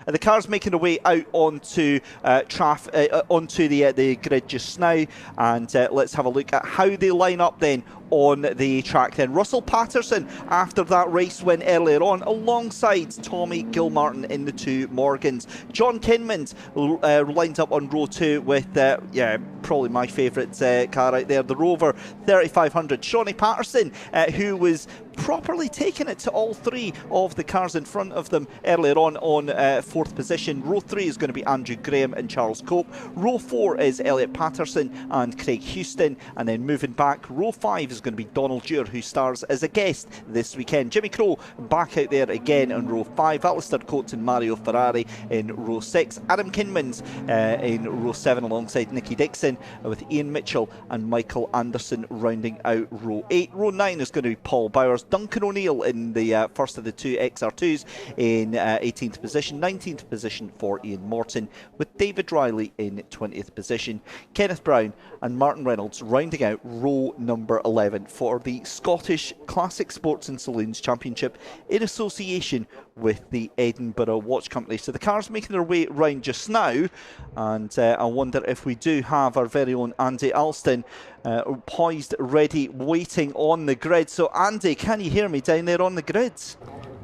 The cars making their way out onto onto the grid just now, and let's have a look at how they line up then on the track then. Russell Patterson, after that race win earlier on, alongside Tommy Gilmartin in the two Morgans. John Kinman lined up on row 2 with, probably my favourite car out there, the Rover 3500. Shawnee Patterson, who was properly taking it to all three of the cars in front of them earlier on 4th position. Row 3 is going to be Andrew Graham and Charles Cope. Row 4 is Elliot Patterson and Craig Houston. And then moving back, row 5 is going to be Donald Dewar, who stars as a guest this weekend. Jimmy Crowe back out there again in row 5. Alistair Coates and Mario Ferrari in row 6. Adam Kinmans in row 7 alongside Nicky Dixon, with Ian Mitchell and Michael Anderson rounding out row 8. Row 9 is going to be Paul Bowers. Duncan O'Neill in the first of the two XR2s in 18th position. 19th position for Ian Morton, with David Riley in 20th position. Kenneth Brown and Martin Reynolds rounding out row number 11 for the Scottish Classic Sports and Saloons Championship in association with the Edinburgh Watch Company. So the cars making their way round just now, and I wonder if we do have our very own Andy Alston poised, ready, waiting on the grid. So Andy, can you hear me down there on the grid?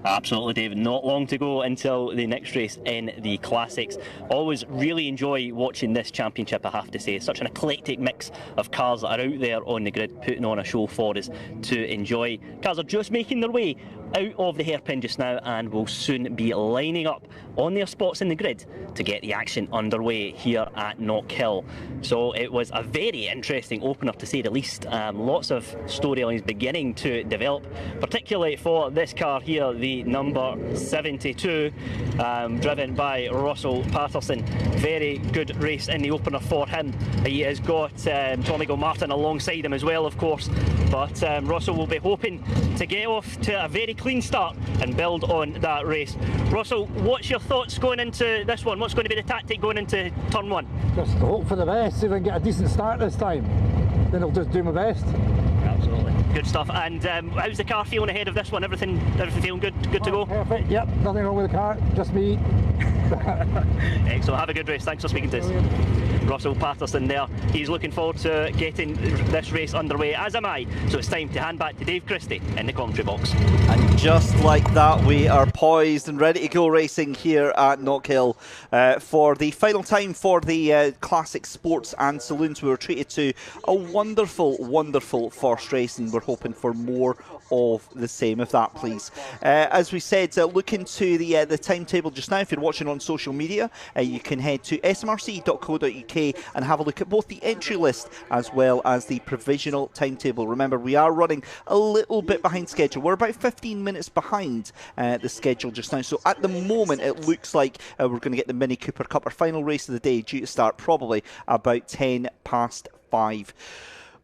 Absolutely, David. Not long to go until the next race in the Classics. Always really enjoy watching this championship, I have to say. Such an eclectic mix of cars that are out there on the grid, putting on a show for us to enjoy. Cars are just making their way out of the hairpin just now and will soon be lining up on their spots in the grid to get the action underway here at Knockhill. So it was a very interesting opener, to say the least. Lots of storylines beginning to develop, particularly for this car here, the number 72, driven by Russell Patterson. Very good race in the opener for him. He has got Tommy Gilmartin alongside him as well, of course, but Russell will be hoping to get off to a very clean start and build on that race. Russell, what's your thoughts going into this one? What's going to be the tactic going into turn 1? Just hope for the best, see if I can get a decent start this time. Then I'll just do my best. Absolutely. Good stuff. And how's the car feeling ahead of this one? Everything feeling good to go? Perfect, yep, nothing wrong with the car, just me. Excellent, have a good race. Thanks for speaking to us. Russell Patterson there. He's looking forward to getting this race underway, as am I. So it's time to hand back to Dave Christie in the commentary box. And just like that, we are poised and ready to go racing here at Knockhill for the final time for the Classic Sports and Saloons. We were treated to a wonderful, wonderful first race, and we're hoping for more of the same of that, please. As we said, look into the timetable just now. If you're watching on social media, you can head to smrc.co.uk and have a look at both the entry list as well as the provisional timetable. Remember, we are running a little bit behind schedule. We're about 15 minutes behind the schedule just now. So at the moment, it looks like we're going to get the Mini Cooper Cup, our final race of the day, due to start probably about 5:10.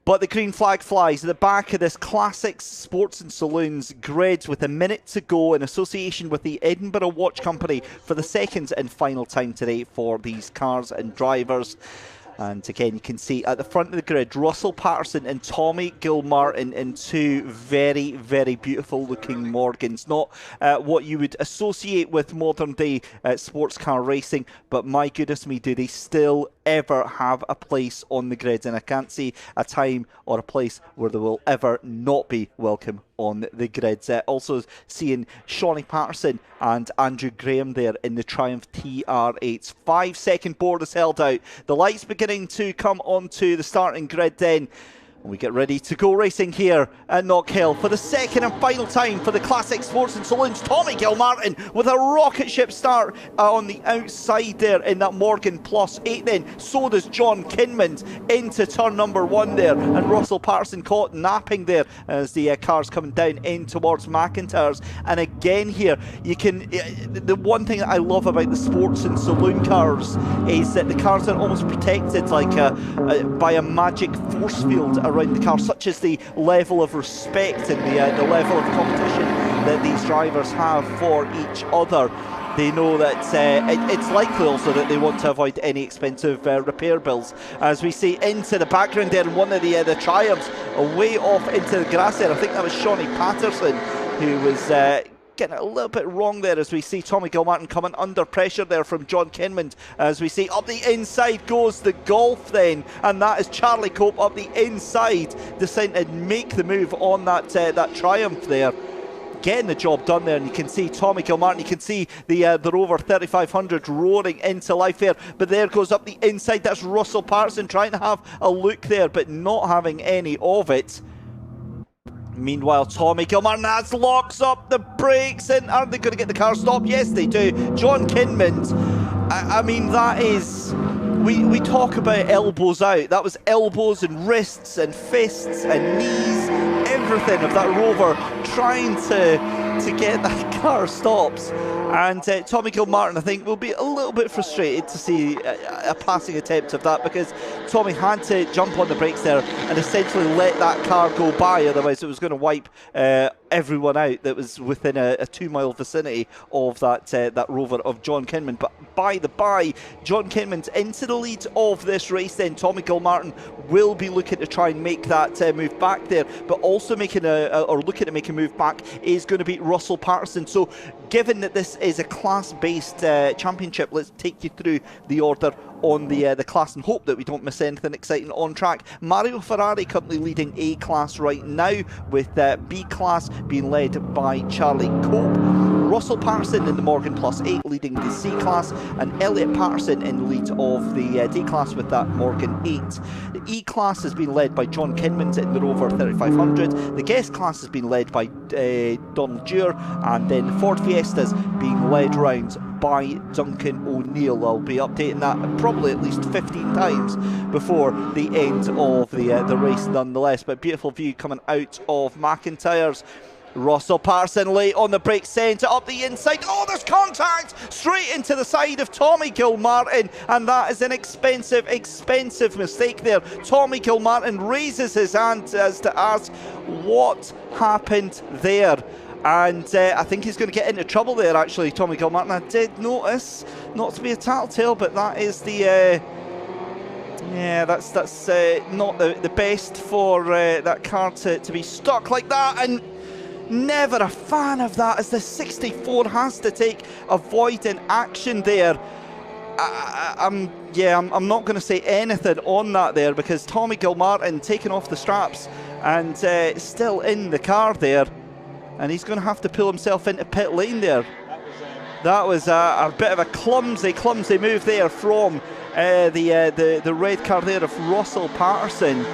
But the green flag flies at the back of this Classics Sports and Saloons grid with a minute to go in association with the Edinburgh Watch Company for the second and final time today for these cars and drivers. And again, you can see at the front of the grid, Russell Patterson and Tommy Gilmartin in two very, very beautiful looking Morgans. Not what you would associate with modern day sports car racing, but my goodness me, do they still ever have a place on the grid. And I can't see a time or a place where they will ever not be welcome on the grids. Also seeing Shawnee Patterson and Andrew Graham there in the Triumph TR8s. 5 second board is held out. The lights beginning to come onto the starting grid then. We get ready to go racing here at Knockhill for the second and final time for the Classic Sports and Saloons. Tommy Gilmartin with a rocket ship start on the outside there in that Morgan +8 then. So does John Kinmond into turn number 1 there, and Russell Patterson caught napping there as the car's coming down in towards McIntyre's. And again here, you can, the one thing that I love about the sports and saloon cars is that the cars are almost protected like by a magic force field around the car, such as the level of respect and the level of competition that these drivers have for each other. They know that it's likely also that they want to avoid any expensive repair bills. As we see into the background there, in one of the Triumphs way off into the grass there, I think that was Shawnee Patterson who was getting it a little bit wrong there, as we see Tommy Gilmartin coming under pressure there from John Kinmond. As we see up the inside goes the Golf then, and that is Charlie Cope up the inside, deciding to make the move on that Triumph there, getting the job done there. And you can see Tommy Gilmartin, you can see the Rover 3500 roaring into life there, but there goes up the inside, that's Russell Patterson trying to have a look there but not having any of it. Meanwhile, Tommy Gilmartin locks up the brakes, and are they going to get the car stopped? Yes, they do. John Kinmond, I mean, that is, we talk about elbows out. That was elbows and wrists and fists and knees, everything of that Rover trying to get that car stopped. And Tommy Gilmartin, I think, will be a little bit frustrated to see a passing attempt of that, because Tommy had to jump on the brakes there and essentially let that car go by, otherwise it was going to wipe everyone out that was within a 2-mile vicinity of that Rover of John Kinmond. But by the by, John Kinmond into the lead of this race then. Tommy Gilmartin will be looking to try and make that move back there, but also making looking to make a move back is going to be Russell Patterson. So given that this is a class-based championship, let's take you through the order on the class and hope that we don't miss anything exciting on track. Mario Ferrari currently leading A class right now, with B class being led by Charlie Cope. Russell Patterson in the Morgan +8 leading the C class, and Elliot Patterson in the lead of the D class with that Morgan 8. The E class has been led by John Kinmond in the Rover 3500. The guest class has been led by Donald Dewar, and then Ford Fiestas being led round by Duncan O'Neill. I'll be updating that probably at least 15 times before the end of the race nonetheless. But beautiful view coming out of McIntyre's. Russell Patterson late on the brake, centre up the inside. Oh, there's contact straight into the side of Tommy Gilmartin, and that is an expensive mistake there. Tommy Gilmartin raises his hand as to ask what happened there. And I think he's going to get into trouble there, actually, Tommy Gilmartin. I did notice, not to be a tattletale, but that is the yeah, that's not the best for that car to be stuck like that, and never a fan of that, as the 64 has to take avoiding action there. I'm not going to say anything on that there, because Tommy Gilmartin taking off the straps and still in the car there, and he's going to have to pull himself into pit lane there. That was a bit of a clumsy move there from the red car there of Russell Patterson.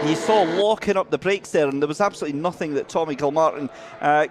You saw locking up the brakes there, and there was absolutely nothing that Tommy Gilmartin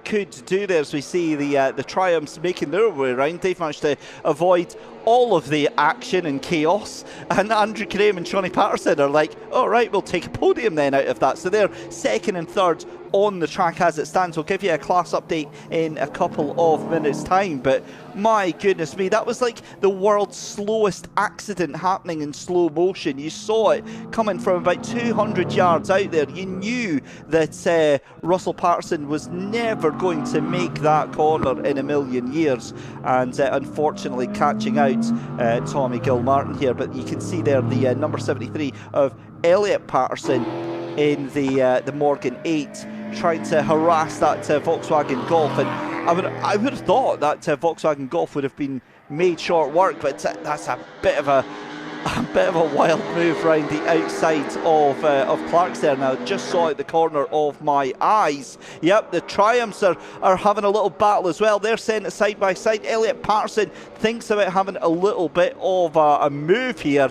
could do there. As we see the Triumphs making their way around, they've managed to avoid all of the action and chaos, and Andrew Graham and Shawnee Patterson are like, all right, we'll take a podium then out of that. So they're second and third on the track as it stands. We'll give you a class update in a couple of minutes time, but my goodness me, that was like the world's slowest accident happening in slow motion. You saw it coming from about 200 yards out there. You knew that Russell Patterson was never going to make that corner in a million years, and unfortunately catching out Tommy Gilmartin here. But you can see there the number 73 of Elliot Patterson in the Morgan 8 trying to harass that Volkswagen Golf, and I would have thought that Volkswagen Golf would have been made short work, but that's a bit of a wild move round the outside of Clark's there. Now, just saw at the corner of my eyes. Yep, the Triumphs are having a little battle as well. They're sent side by side. Elliot Patterson thinks about having a little bit of a move here.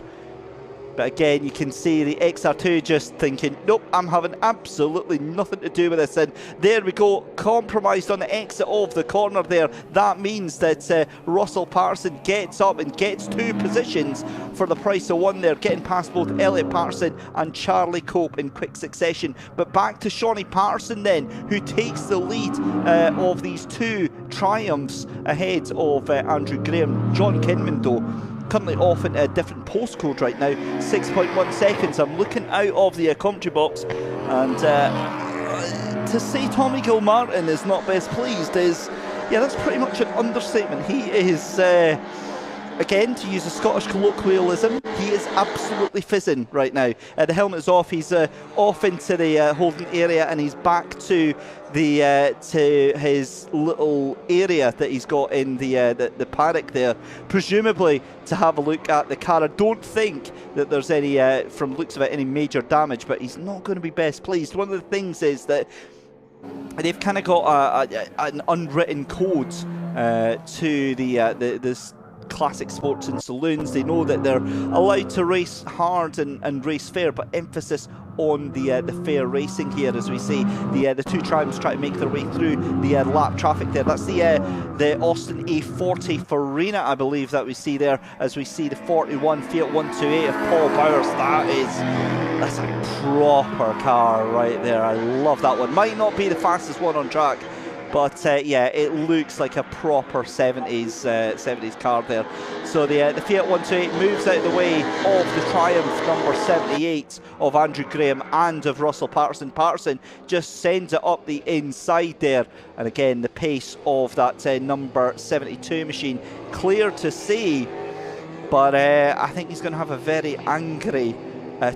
But again, you can see the XR2 just thinking, nope, I'm having absolutely nothing to do with this. And there we go, compromised on the exit of the corner there. That means that Russell Patterson gets up and gets 2 positions for the price of 1 there, getting past both Elliot Patterson and Charlie Cope in quick succession. But back to Shawnee Patterson then, who takes the lead of these 2 triumphs ahead of Andrew Graham. John Kinman, though, currently off in a different postcode right now, 6.1 seconds. I'm looking out of the commentary box, and to say Tommy Gilmartin is not best pleased is, yeah, that's pretty much an understatement. He is, again, to use a Scottish colloquialism, he is absolutely fizzing right now. The helmet is off, he's off into the holding area, and he's back to the to his little area that he's got in the paddock there, presumably to have a look at the car. I don't think that there's any, from the looks of it, any major damage, but he's not going to be best pleased. One of the things is that they've kind of got an unwritten code to this classic sports and saloons. They know that they're allowed to race hard and race fair, but emphasis on the fair racing here, as we see the 2 triumphs try to make their way through the lap traffic there. That's the Austin A40 Farina, I believe, that we see there, as we see the 41 Fiat 128 of Paul Bowers. That's a proper car right there. I love that one. Might not be the fastest one on track, but yeah, it looks like a proper 70s car there. So the Fiat 128 moves out of the way of the Triumph number 78 of Andrew Graham and of Russell Patterson. Patterson just sends it up the inside there. And again, the pace of that number 72 machine, clear to see. But I think he's going to have a very angry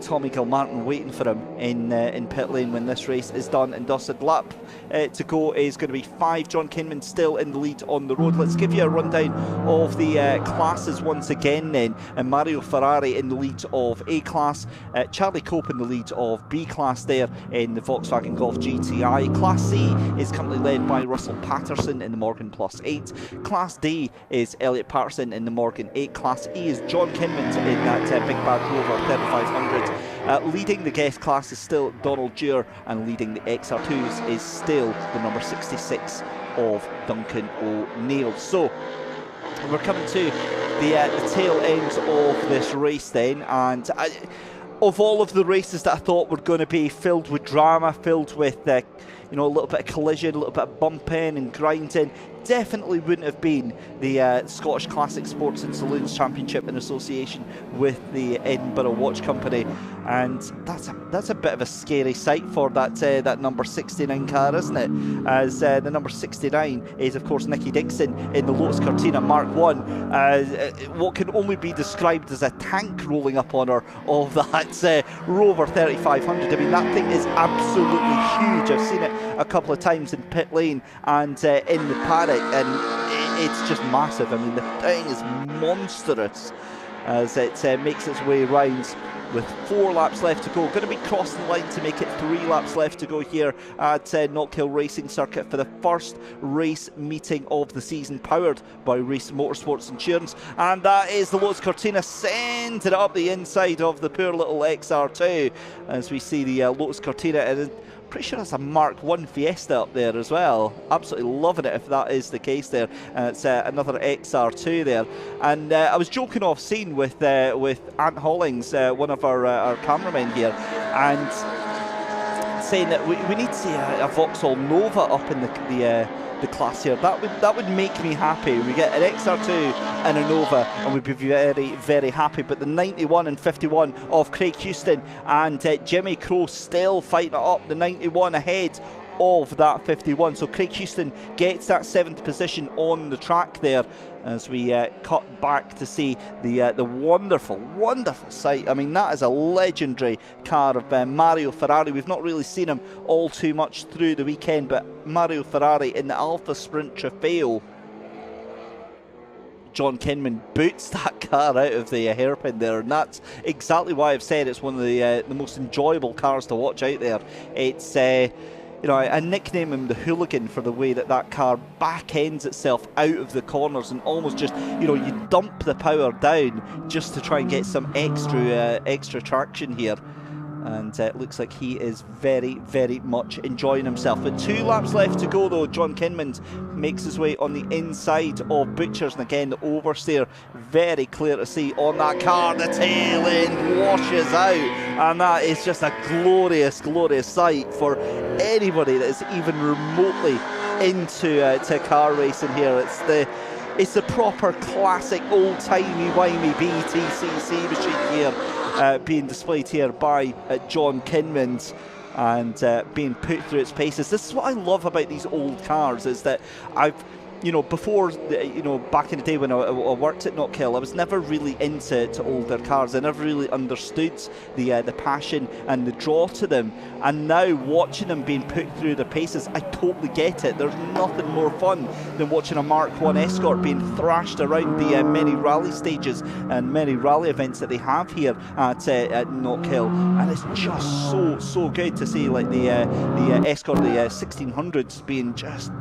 Tommy Gilmartin waiting for him in pit lane when this race is done and dusted. Lap to go is going to be 5. John Kinman still in the lead on the road. Let's give you a rundown of the classes once again then. And Mario Ferrari in the lead of A class, Charlie Cope in the lead of B class there in the Volkswagen Golf GTI. Class C is currently led by Russell Patterson in the Morgan Plus 8. Class D is Elliot Patterson in the Morgan 8. Class E is John Kinman in that Big Bad Rover 3500. Leading the guest class is still Donald Dewar, and leading the XR2s is still the number 66 of Duncan O'Neill. So we're coming to the tail end of this race then, and of all of the races that I thought were going to be filled with drama, filled with you know, a little bit of collision, a little bit of bumping and grinding, definitely wouldn't have been the Scottish Classic Sports and Saloons Championship in association with the Edinburgh Watch Company. And that's a bit of a scary sight for that number 69 car, isn't it? As the number 69 is, of course, Nicky Dixon in the Lotus Cortina Mark 1. What can only be described as a tank rolling up on her of that Rover 3500. I mean, that thing is absolutely huge. I've seen it a couple of times in pit lane and in the paddock, and it's just massive. I mean, the thing is monstrous as it makes its way round with 4 laps left to go. Going to be crossing the line to make it 3 laps left to go here at Knockhill Racing Circuit for the first race meeting of the season, powered by Race Motorsports Insurance. And that is the Lotus Cortina sending it up the inside of the poor little XR2 as we see the Lotus Cortina. And pretty sure that's a Mark 1 Fiesta up there as well. Absolutely loving it if that is the case there. And it's another XR2 there. And I was joking off scene with Ant Hollings, one of our cameramen here, and saying that we need to see a Vauxhall Nova up in the class here. That would make me happy. We get an XR2 and a Nova and we'd be very, very happy. But the 91 and 51 of Craig Houston and Jimmy Crowe still fighting it up. The 91 ahead of that 51. So Craig Houston gets that 7th position on the track there as we cut back to see the wonderful, wonderful sight. I mean, that is a legendary car of Mario Ferrari. We've not really seen him all too much through the weekend, but Mario Ferrari in the Alpha Sprint Trofeo. John Kinman boots that car out of the hairpin there, and that's exactly why I've said it's one of the most enjoyable cars to watch out there. It's you know, I nickname him the hooligan for the way that that car back ends itself out of the corners and almost just, you know, you dump the power down just to try and get some extra traction here. And it looks like he is very, very much enjoying himself. But 2 laps left to go though. John Kinmond makes his way on the inside of Butchers, and again the oversteer very clear to see on that car. The tail end washes out, and that is just a glorious, glorious sight for anybody that is even remotely into to car racing here. It's the proper classic old-timey-wimey BTCC machine here. Being displayed here by John Kinmond and being put through its paces. This is what I love about these old cars, is that you know, before, you know, back in the day when I worked at Knockhill, I was never really into older cars. I never really understood the passion and the draw to them. And now watching them being put through their paces, I totally get it. There's nothing more fun than watching a Mark 1 Escort being thrashed around the many rally stages and many rally events that they have here at Knockhill. And it's just so good to see, like, the Escort, the 1600s being just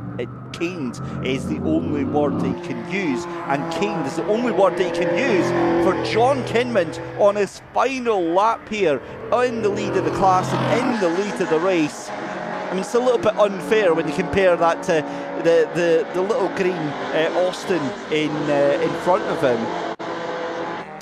caned is the only word that you can use, and caned is the only word that you can use for John Kinmond on his final lap here in the lead of the class and in the lead of the race. I mean, it's a little bit unfair when you compare that to the little green Austin in front of him.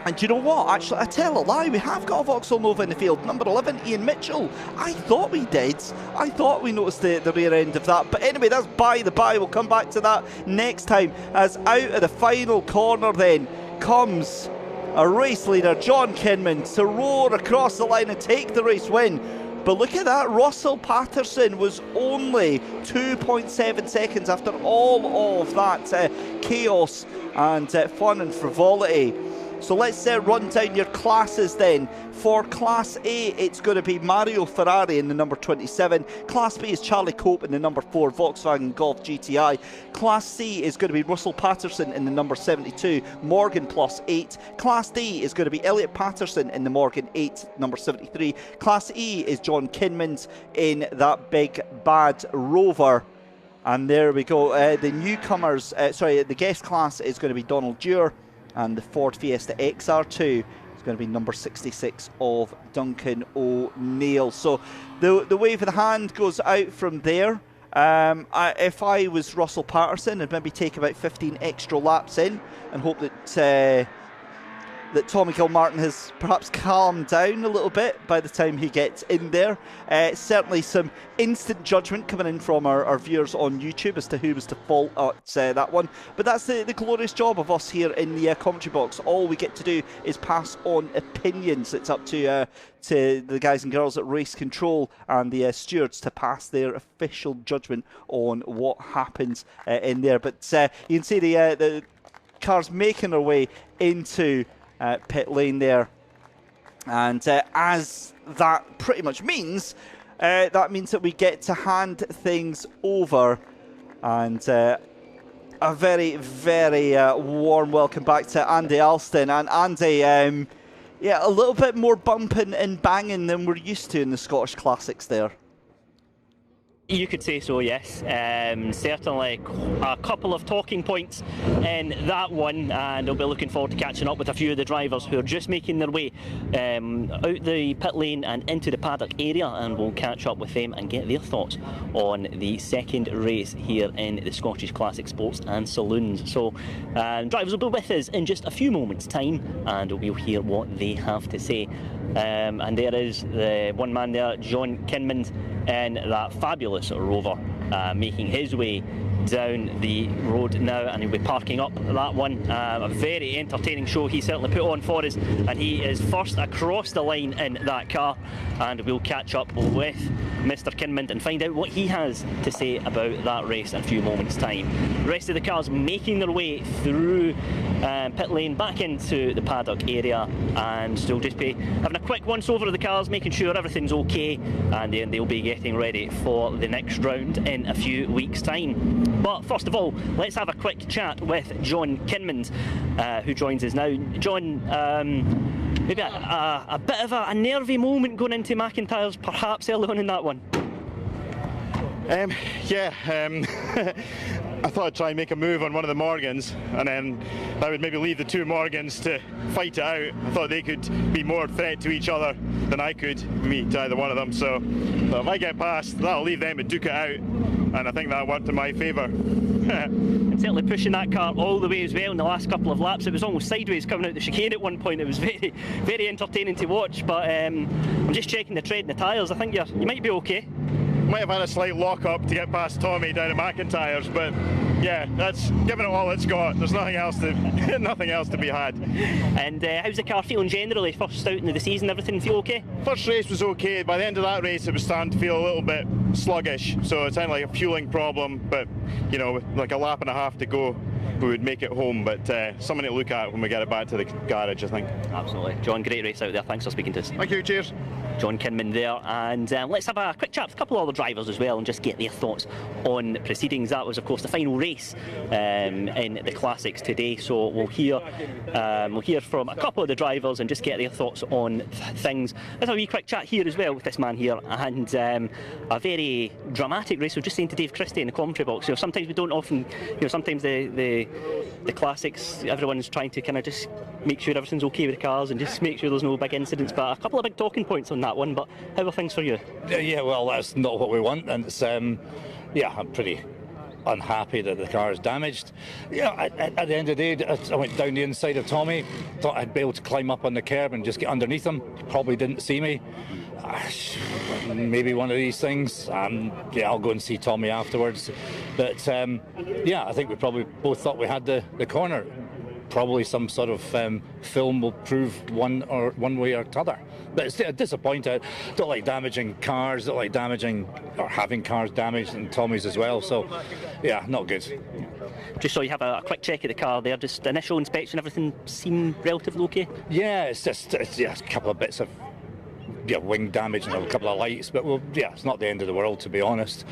And do you know what? Actually, I tell a lie. We have got a Vauxhall Nova in the field. Number 11, Ian Mitchell. I thought we did. I thought we noticed the rear end of that. But anyway, that's by the by. We'll come back to that next time. As out of the final corner then comes a race leader, John Kinmond, to roar across the line and take the race win. But look at that. Russell Patterson was only 2.7 seconds after all of that chaos and fun and frivolity. So let's run down your classes then. For Class A, it's going to be Mario Ferrari in the number 27. Class B is Charlie Cope in the number 4 Volkswagen Golf GTI. Class C is going to be Russell Patterson in the number 72 Morgan Plus 8. Class D is going to be Elliot Patterson in the Morgan 8, number 73. Class E is John Kinmond in that big bad Rover. And there we go. The newcomers, the guest class is going to be Donald Dewar. And the Ford Fiesta XR2 is going to be number 66 of Duncan O'Neill. So the wave of the hand goes out from there. If I was Russell Patterson, I'd maybe take about 15 extra laps in and hope that Tommy Gilmartin has perhaps calmed down a little bit by the time he gets in there. Certainly some instant judgment coming in from our viewers on YouTube as to who was to fault at that one. But that's the glorious job of us here in the commentary box. All we get to do is pass on opinions. It's up to the guys and girls at Race Control and the stewards to pass their official judgment on what happens in there. But you can see the cars making their way into pit lane there, and as that pretty much means, that means that we get to hand things over, and a very, very warm welcome back to Andy Alston. And Andy, yeah, a little bit more bumping and banging than we're used to in the Scottish Classics there. You could say so, yes. Certainly a couple of talking points in that one, and I'll be looking forward to catching up with a few of the drivers who are just making their way out the pit lane and into the paddock area, and we'll catch up with them and get their thoughts on the second race here in the Scottish Classic Sports and Saloons. So drivers will be with us in just a few moments' time, and we'll hear what they have to say. And there is the one man there, John Kinmond, in that fabulous Rover, making his way down the road now, and he'll be parking up that one. A very entertaining show he certainly put on for us, and he is first across the line in that car, and we'll catch up with Mr. Kinmond and find out what he has to say about that race in a few moments' time. The rest of the cars making their way through pit lane back into the paddock area, and we'll just be having a quick once over of the cars, making sure everything's okay, and then they'll be getting ready for the next round in a few weeks' time. But first of all, let's have a quick chat with John Kinmond, who joins us now. John, maybe a bit of a nervy moment going into McIntyre's perhaps early on in that one. I thought I'd try and make a move on one of the Morgans, and then that would maybe leave the two Morgans to fight it out. I thought they could be more threat to each other than I could meet either one of them. So if I get past, that'll leave them to duke it out, and I think that worked in my favour. And certainly pushing that car all the way as well in the last couple of laps. It was almost sideways coming out the chicane at one point. It was very, very entertaining to watch. But I'm just checking the tread and the tyres. I think you might be okay. Might have had a slight lock-up to get past Tommy down at McIntyre's, but yeah, that's giving it all it's got. There's nothing else to be had. And how's the car feeling generally? First out into the season, everything feel okay? First race was okay. By the end of that race, it was starting to feel a little bit sluggish. So it sounded like a fueling problem, but you know, with like a lap and a half to go, we would make it home. But something to look at when we get it back to the garage, I think. Absolutely. John, great race out there. Thanks for speaking to us. Thank you. Cheers. John Kinman there, and let's have a quick chat with a couple of other drivers as well and just get their thoughts on proceedings. That was of course the final race in the Classics today, so we'll hear from a couple of the drivers and just get their thoughts on things. Let's have a wee quick chat here as well with this man here, and a very dramatic race. I was just saying to Dave Christie in the commentary box, you know, sometimes we don't often, you know, sometimes the Classics, everyone's trying to kind of just make sure everything's okay with the cars and just make sure there's no big incidents, but a couple of big talking points on that one. But how are things for you? Yeah, well, that's not what we want, and it's yeah, I'm pretty unhappy that the car is damaged. Yeah, at the end of the day, I went down the inside of Tommy, thought I'd be able to climb up on the curb and just get underneath him. Probably didn't see me. Maybe one of these things. Yeah, I'll go and see Tommy afterwards. But yeah, I think we probably both thought we had the corner. Probably some sort of film will prove one way or t'other. But it's disappointing. Don't like damaging cars, don't like damaging or having cars damaged, and Tommy's as well. So yeah, not good. Just so you have a quick check of the car there, just initial inspection, everything seemed relatively okay? Yeah, it's just a couple of bits of wing damage and a couple of lights, but well, yeah, it's not the end of the world, to be honest.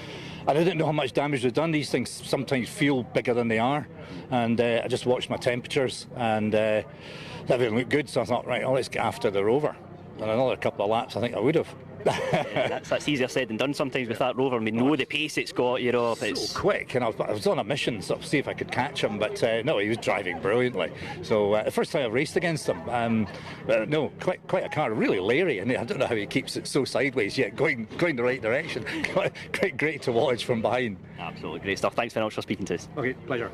And I didn't know how much damage was done. These things sometimes feel bigger than they are, and I just watched my temperatures, and everything looked good, so I thought, right, well, let's get after the Rover. And another couple of laps, I think I would have. Yeah, that's easier said than done sometimes with that Rover. I mean, know the pace it's got, you know. It's so quick, and I was on a mission to see if I could catch him, but no, he was driving brilliantly. So the first time I raced against him, no, quite a car, really leery, and I don't know how he keeps it so sideways yet going the right direction. Great to watch from behind. Absolutely great stuff. Thanks very much for speaking to us. Okay, pleasure.